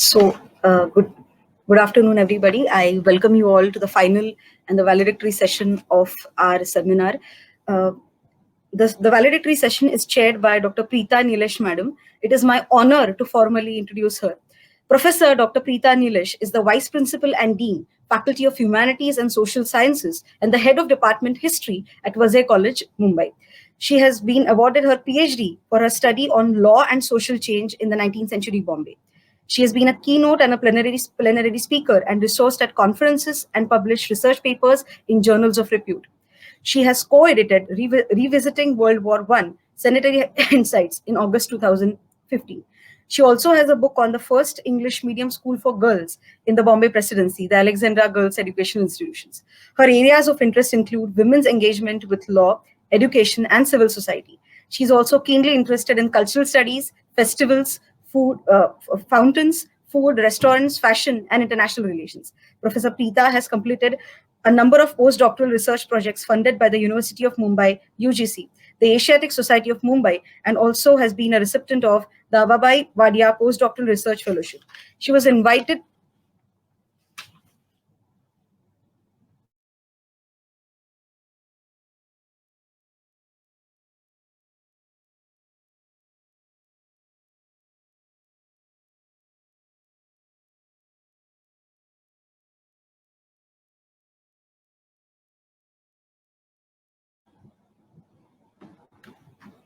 Good afternoon, everybody. I welcome you all to the final and the valedictory session of our seminar. Uh, the valedictory session is chaired by Dr. Preeta Nilesh, Madam. It is my honor to formally introduce her. Professor Dr. Preeta Nilesh is the Vice Principal and Dean, Faculty of Humanities and Social Sciences, and the Head of Department History at Vasai College, Mumbai. She has been awarded her PhD for her study on law and social change in the 19th century Bombay. She has been a keynote and a plenary speaker and resourced at conferences and published research papers in journals of repute. She has co-edited Revisiting World War I, Sanitary Insights in August 2015. She also has a book on the first English medium school for girls in the Bombay Presidency, the Alexandra Girls Educational Institutions. Her areas of interest include women's engagement with law, education, and civil society. She's also keenly interested in cultural studies, festivals, food, fountains, food, restaurants, fashion, and international relations. Professor Preeta has completed a number of postdoctoral research projects funded by the University of Mumbai, UGC, the Asiatic Society of Mumbai, and also has been a recipient of the Ababai Wadia Postdoctoral Research Fellowship. She was invited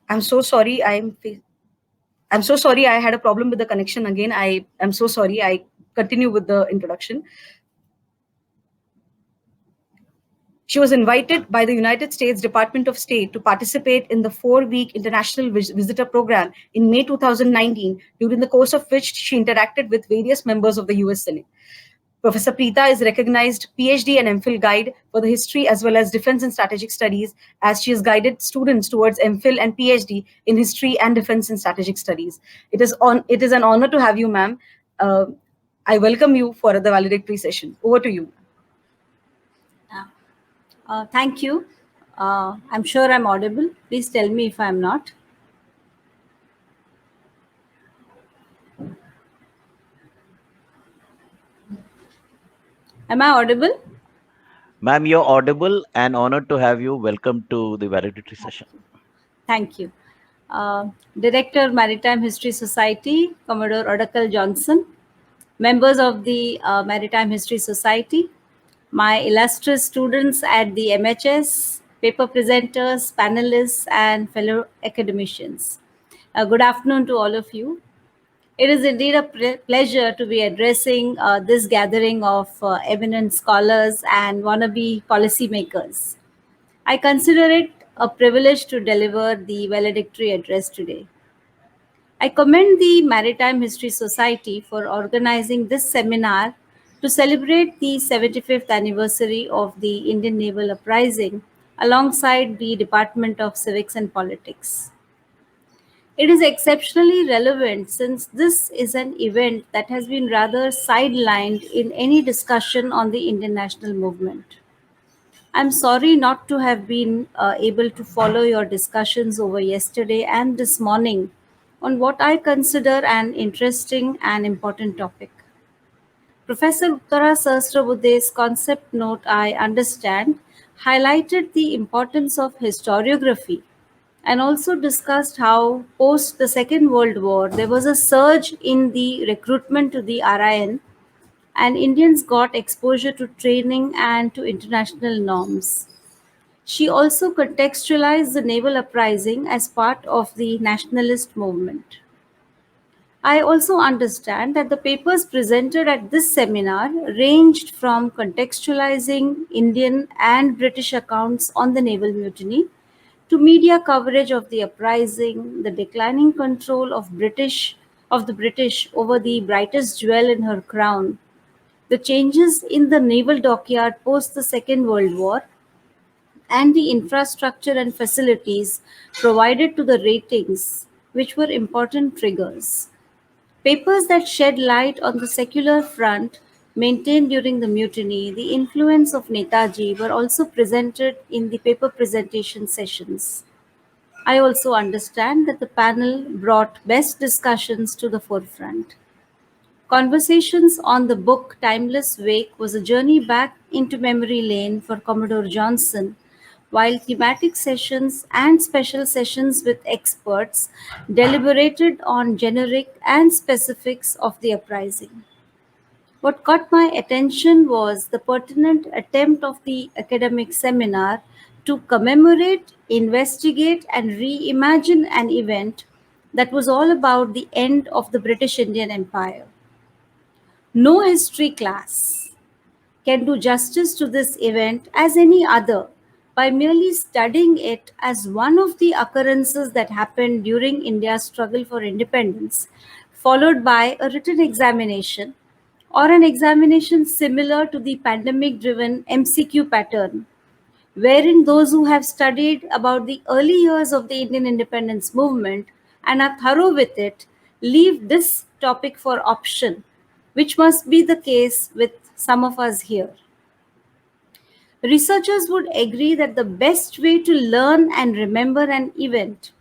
I'm so sorry. I'm so sorry. I had a problem with the connection again. I am so sorry. I continue with the introduction. She was invited by the United States Department of State to participate in the 4-week international visitor program in May 2019, during the course of which she interacted with various members of the US Senate. Professor Preeta is recognized PhD and MPhil guide for the history as well as defense and strategic studies, as she has guided students towards MPhil and PhD in history and defense and strategic studies. It is an honor to have you, ma'am. I welcome you for the valedictory session. Over to you. Thank you. I'm sure I'm audible. Please tell me if I'm not. Am I audible? Ma'am, you're audible and honored to have you. Welcome to the valedictory session. Thank you. Director, Maritime History Society, Commodore Odakal Johnson, members of the Maritime History Society, my illustrious students at the MHS, paper presenters, panelists, and fellow academicians. Good afternoon to all of you. It is indeed a pleasure to be addressing this gathering of eminent scholars and wannabe policymakers. I consider it a privilege to deliver the valedictory address today. I commend the Maritime History Society for organizing this seminar to celebrate the 75th anniversary of the Indian Naval Uprising alongside the Department of Civics and Politics. It is exceptionally relevant since this is an event that has been rather sidelined in any discussion on the Indian national movement. I'm sorry not to have been able to follow your discussions over yesterday and this morning on what I consider an interesting and important topic. Professor Uttara Sahasrabuddhe's concept note, I understand, highlighted the importance of historiography and also discussed how post the Second World War there was a surge in the recruitment to the RIN and Indians got exposure to training and to international norms. She also contextualized the naval uprising as part of the nationalist movement. I also understand that the papers presented at this seminar ranged from contextualizing Indian and British accounts on the naval mutiny to media coverage of the uprising, the declining control of the British over the brightest jewel in her crown, the changes in the naval dockyard post the Second World War, and the infrastructure and facilities provided to the ratings, which were important triggers. Papers that shed light on the secular front maintained during the mutiny, the influence of Netaji, were also presented in the paper presentation sessions. I also understand that the panel brought best discussions to the forefront. Conversations on the book Timeless Wake was a journey back into memory lane for Commodore Johnson, while thematic sessions and special sessions with experts deliberated on generic and specifics of the uprising. What caught my attention was the pertinent attempt of the academic seminar to commemorate, investigate, and reimagine an event that was all about the end of the British Indian Empire. No history class can do justice to this event as any other by merely studying it as one of the occurrences that happened during India's struggle for independence, followed by a written examination or an examination similar to the pandemic driven MCQ pattern, wherein those who have studied about the early years of the Indian independence movement and are thorough with it leave this topic for option, which must be the case with some of us here. Researchers would agree that the best way to learn and remember an event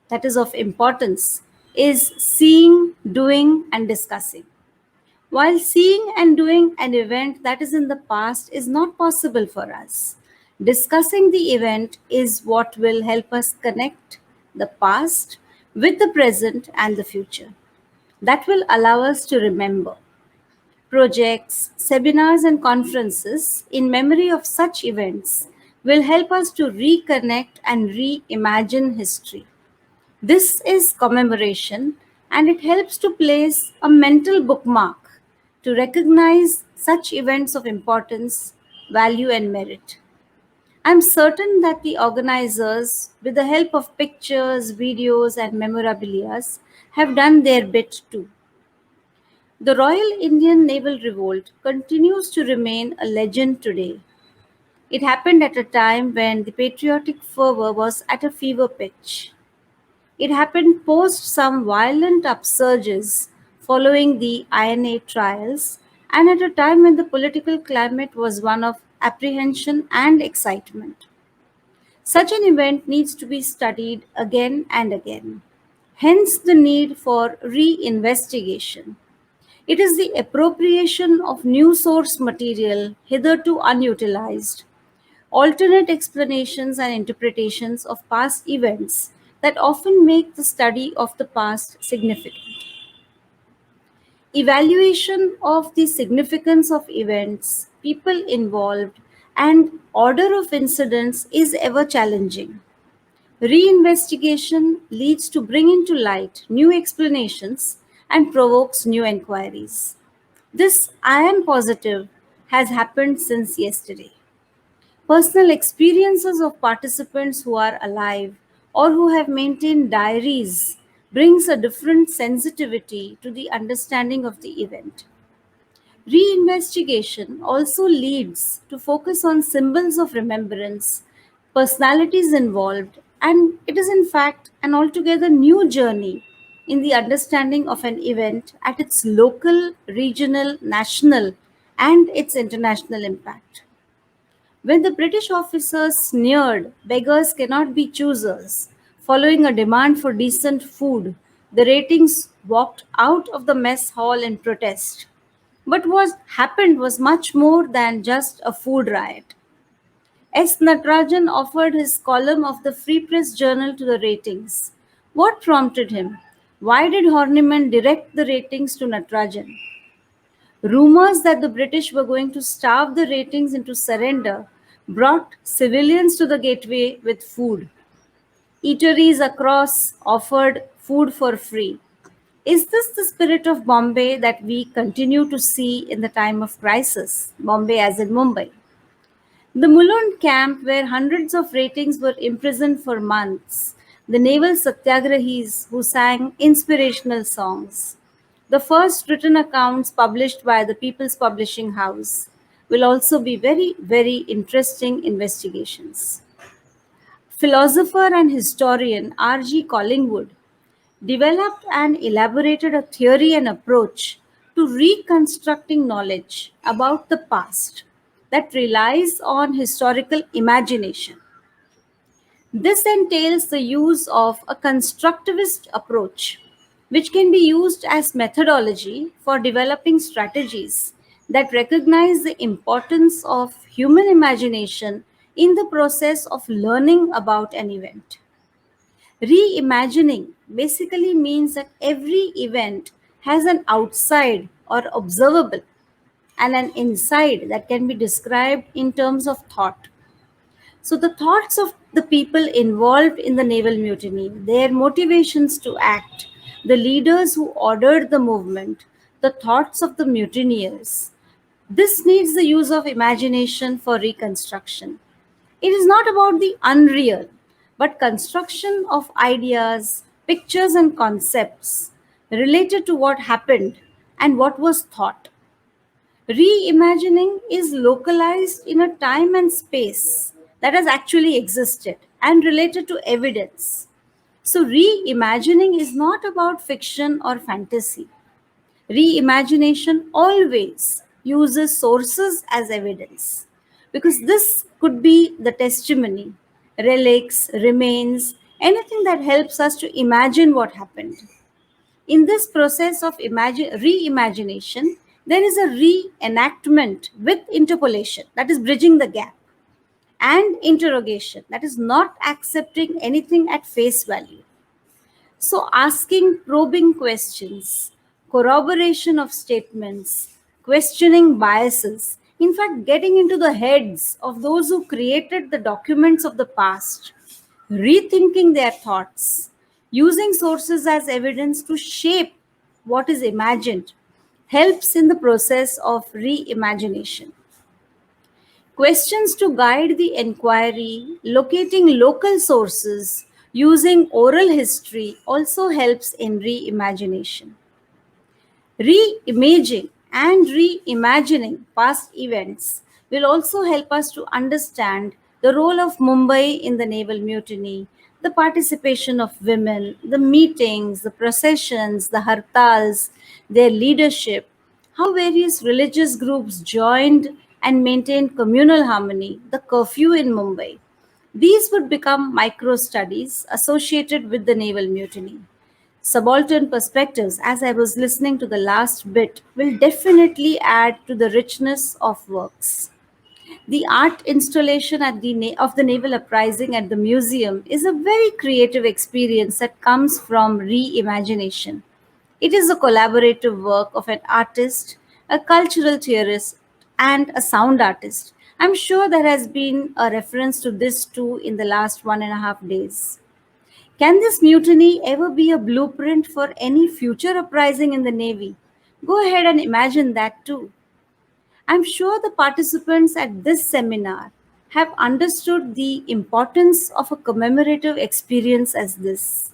that is of importance is seeing, doing, and discussing. While seeing and doing an event that is in the past is not possible for us, discussing the event is what will help us connect the past with the present and the future. That will allow us to remember. Projects, seminars, and conferences in memory of such events will help us to reconnect and reimagine history. This is commemoration, and it helps to place a mental bookmark to recognize such events of importance, value, and merit. I'm certain that the organizers, with the help of pictures, videos, and memorabilia, have done their bit too. The Royal Indian Naval Revolt continues to remain a legend today. It happened at a time when the patriotic fervor was at a fever pitch. It happened post some violent upsurges following the INA trials and at a time when the political climate was one of apprehension and excitement. Such an event needs to be studied again and again. Hence the need for reinvestigation. It is the appropriation of new source material hitherto unutilized, alternate explanations and interpretations of past events that often make the study of the past significant. Evaluation of the significance of events, people involved, and order of incidents is ever challenging. Reinvestigation leads to bring into light new explanations and provokes new inquiries. This, I am positive, has happened since yesterday. Personal experiences of participants who are alive or who have maintained diaries brings a different sensitivity to the understanding of the event. Reinvestigation also leads to focus on symbols of remembrance, personalities involved, and it is in fact an altogether new journey in the understanding of an event at its local, regional, national, and its international impact. When the British officers sneered, "Beggars cannot be choosers," following a demand for decent food, the ratings walked out of the mess hall in protest. But what happened was much more than just a food riot. S. Natarajan offered his column of the Free Press Journal to the ratings. What prompted him? Why did Horniman direct the ratings to Natarajan? Rumors that the British were going to starve the ratings into surrender brought civilians to the gateway with food. Eateries across offered food for free. Is this the spirit of Bombay that we continue to see in the time of crisis? Bombay as in Mumbai. The Mulund camp, where hundreds of ratings were imprisoned for months, the naval satyagrahis who sang inspirational songs, the first written accounts published by the People's Publishing House will also be very, very interesting investigations. Philosopher and historian R.G. Collingwood developed and elaborated a theory and approach to reconstructing knowledge about the past that relies on historical imagination. This entails the use of a constructivist approach which can be used as methodology for developing strategies that recognize the importance of human imagination in the process of learning about an event. Reimagining basically means that every event has an outside or observable and an inside that can be described in terms of thought. So, the thoughts of the people involved in the naval mutiny, their motivations to act, the leaders who ordered the movement, the thoughts of the mutineers, this needs the use of imagination for reconstruction. It is not about the unreal, but construction of ideas, pictures, and concepts related to what happened and what was thought. Reimagining is localized in a time and space that has actually existed and related to evidence. So, reimagining is not about fiction or fantasy. Reimagination always uses sources as evidence because this could be the testimony, relics, remains, anything that helps us to imagine what happened. In this process of reimagination, there is a reenactment with interpolation, that is bridging the gap, and interrogation, that is not accepting anything at face value. So, asking probing questions, corroboration of statements, questioning biases, in fact, getting into the heads of those who created the documents of the past, rethinking their thoughts, using sources as evidence to shape what is imagined, helps in the process of reimagination. Questions to guide the inquiry, locating local sources, using oral history also helps in reimagination. Reimaging and reimagining past events will also help us to understand the role of Mumbai in the naval mutiny, the participation of women, the meetings, the processions, the hartals, their leadership, how various religious groups joined and maintained communal harmony, the curfew in Mumbai. These would become micro studies associated with the naval mutiny. Subaltern perspectives, as I was listening to the last bit, will definitely add to the richness of works. The art installation of the naval uprising at the museum is a very creative experience that comes from reimagination. It is a collaborative work of an artist, a cultural theorist, and a sound artist. I'm sure there has been a reference to this too in the last 1.5 days. Can this mutiny ever be a blueprint for any future uprising in the Navy? Go ahead and imagine that too. I'm sure the participants at this seminar have understood the importance of a commemorative experience as this.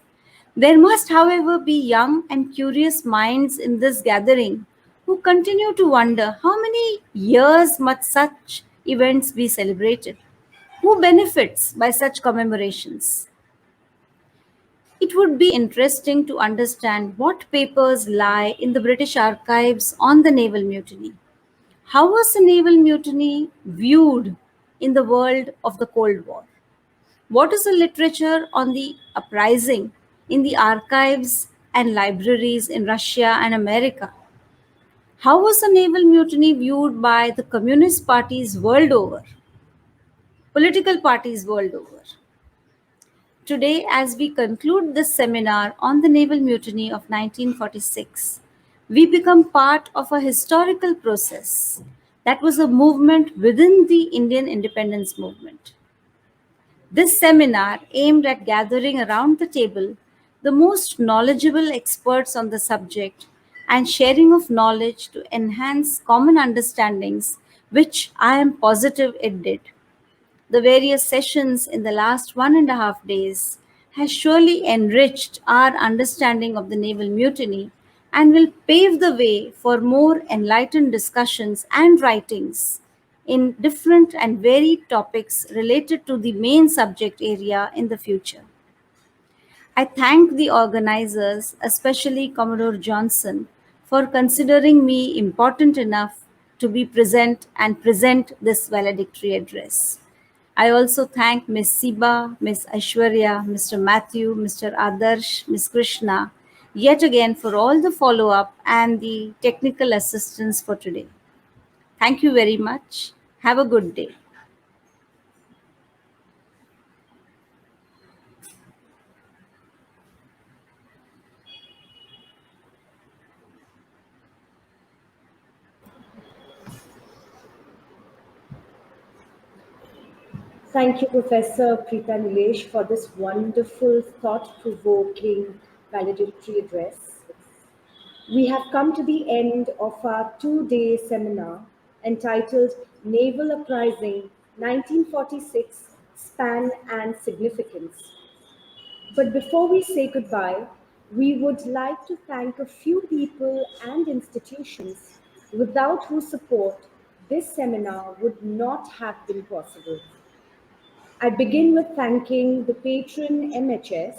There must, however, be young and curious minds in this gathering who continue to wonder how many years must such events be celebrated? Who benefits by such commemorations? It would be interesting to understand what papers lie in the British archives on the naval mutiny. How was the naval mutiny viewed in the world of the Cold War? What is the literature on the uprising in the archives and libraries in Russia and America? How was the naval mutiny viewed by the communist parties world over, political parties world over? Today, as we conclude this seminar on the naval mutiny of 1946, we become part of a historical process that was a movement within the Indian independence movement. This seminar aimed at gathering around the table the most knowledgeable experts on the subject and sharing of knowledge to enhance common understandings, which I am positive it did. The various sessions in the last 1.5 days has surely enriched our understanding of the naval mutiny and will pave the way for more enlightened discussions and writings in different and varied topics related to the main subject area in the future. I thank the organizers, especially Commodore Johnson, for considering me important enough to be present and present this valedictory address. I also thank Ms. Siba, Ms. Aishwarya, Mr. Matthew, Mr. Adarsh, Ms. Krishna, yet again for all the follow up and the technical assistance for today. Thank you very much. Have a good day. Thank you, Professor Preeta Nilesh, for this wonderful, thought provoking valedictory address. We have come to the end of our 2-day seminar entitled Naval Uprising 1946 Span and Significance. But before we say goodbye, we would like to thank a few people and institutions without whose support this seminar would not have been possible. I begin with thanking the patron MHS,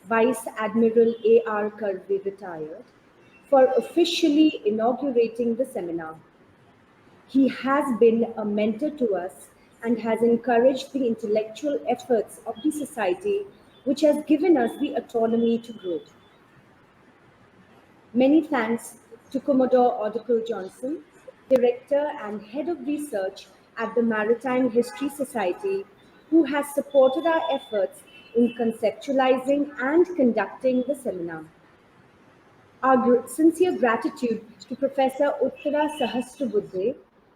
Vice Admiral A.R. Karve, retired, for officially inaugurating the seminar. He has been a mentor to us and has encouraged the intellectual efforts of the society, which has given us the autonomy to grow. Many thanks to Commodore Odickel Johnson, Director and Head of Research at the Maritime History Society, who has supported our efforts in conceptualizing and conducting the seminar. Our sincere gratitude to Professor Uttara Sahasrabuddhe,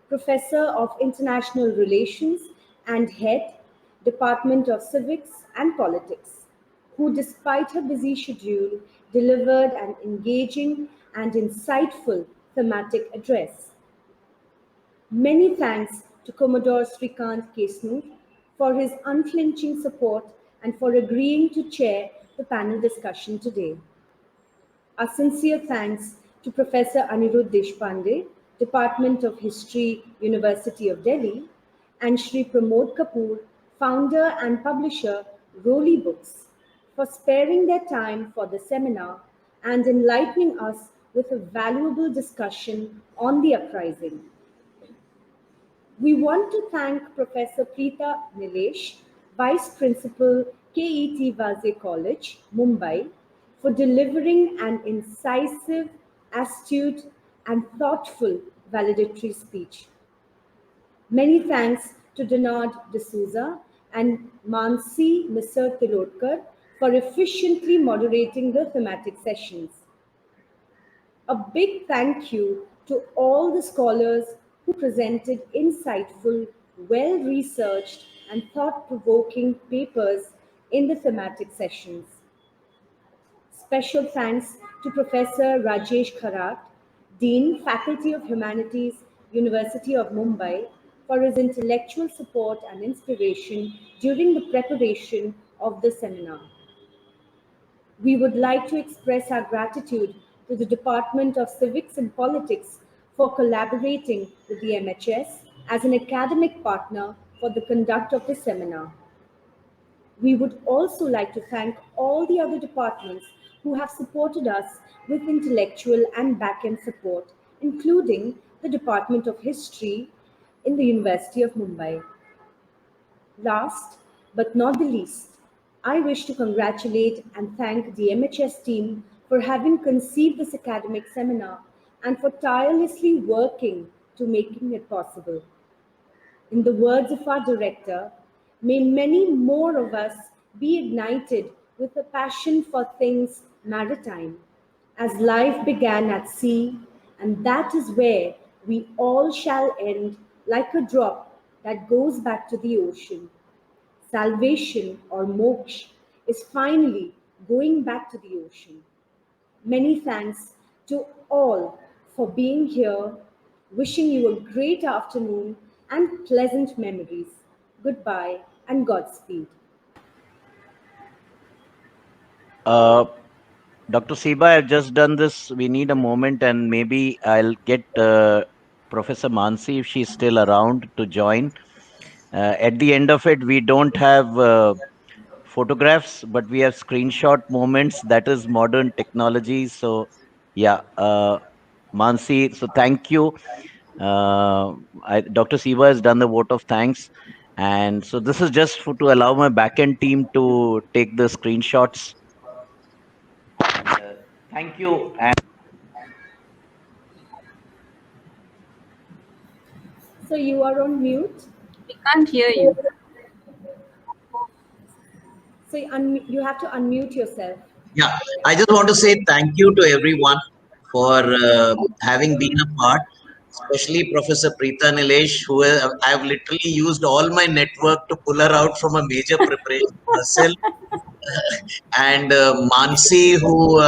Professor of International Relations and Head, Department of Civics and Politics, who, despite her busy schedule, delivered an engaging and insightful thematic address. Many thanks to Commodore Srikant Kesnu for his unflinching support and for agreeing to chair the panel discussion today. Our sincere thanks to Professor Anirudh Deshpande, Department of History, University of Delhi, and Shri Pramod Kapoor, founder and publisher, Roli Books, for sparing their time for the seminar and enlightening us with a valuable discussion on the uprising. We want to thank Professor Preeta Nilesh, Vice Principal, KET Vaze College, Mumbai, for delivering an incisive, astute, and thoughtful valedictory speech. Many thanks to Donald D'Souza and Mansi Misar Tilotkar for efficiently moderating the thematic sessions. A big thank you to all the scholars who presented insightful, well researched, and thought provoking papers in the thematic sessions. Special thanks to Professor Rajesh Kharat, Dean, Faculty of Humanities, University of Mumbai, for his intellectual support and inspiration during the preparation of the seminar. We would like to express our gratitude to the Department of Civics and Politics for collaborating with the MHS as an academic partner for the conduct of the seminar. We would also like to thank all the other departments who have supported us with intellectual and back-end support, including the Department of History in the University of Mumbai. Last but not the least, I wish to congratulate and thank the MHS team for having conceived this academic seminar and for tirelessly working to making it possible. In the words of our director, may many more of us be ignited with a passion for things maritime, as life began at sea, and that is where we all shall end like a drop that goes back to the ocean. Salvation or moksha is finally going back to the ocean. Many thanks to all for being here. Wishing you a great afternoon and pleasant memories. Goodbye and Godspeed. Uh, Dr. Siba, I've just done this. We need a moment, and maybe I'll get Professor Mansi, if she's still around, to join. At the end of it, we don't have photographs, but we have screenshot moments. That is modern technology. So, yeah, Mansi, so thank you. Dr. Siva has done the vote of thanks. And so this is just to allow my backend team to take the screenshots. And, thank Thank you. And So you are on mute. We can't hear you. So you have to unmute yourself. Yeah, I just want to say thank you to everyone for having been a part, especially Professor Preeta Nilesh, who I've literally used all my network to pull her out from a major preparation herself, and Mansi, who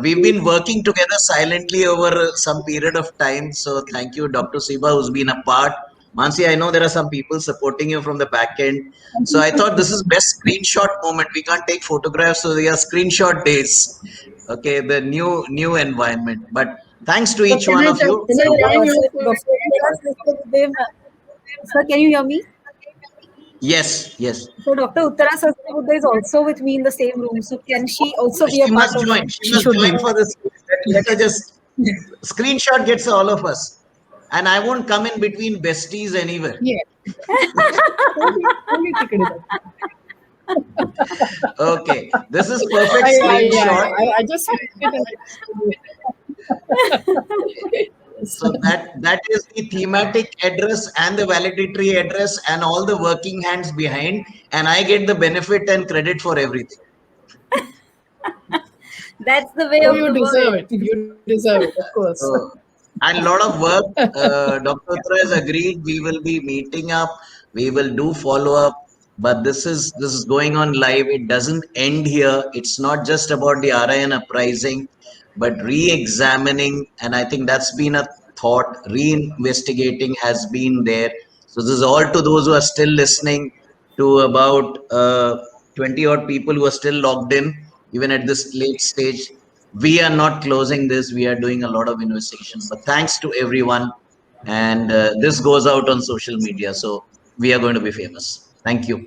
we've been working together silently over some period of time. So thank you, Dr. Siba, who's been a part. Mansi, I know there are some people supporting you from the back end. So I thought this is best screenshot moment. We can't take photographs, so they are screenshot days. Okay, the new environment. But thanks to each one of you. Sir, can you hear me? Yes, yes. So Dr. Uttara Sasrabudde is also with me in the same room. So can she also be a She part must of? join. She must should join be. for this. Let her just screenshot gets all of us. And I won't come in between besties anywhere. Yeah. Okay, this is perfect screenshot. I just So that is the thematic address and the validatory address and all the working hands behind, and I get the benefit and credit for everything. That's the way of you the deserve world. it. You deserve it, of course. So, and a lot of work. Dr. Uttara has agreed. We will be meeting up. We will do follow up. But this is going on live. It doesn't end here. It's not just about the RIN uprising, but re-examining. And I think that's been a thought. Re-investigating has been there. So this is all to those who are still listening, to about 20 odd people who are still logged in, even at this late stage. We are not closing this. We are doing a lot of investigation. But thanks to everyone. And this goes out on social media. So we are going to be famous. Thank you.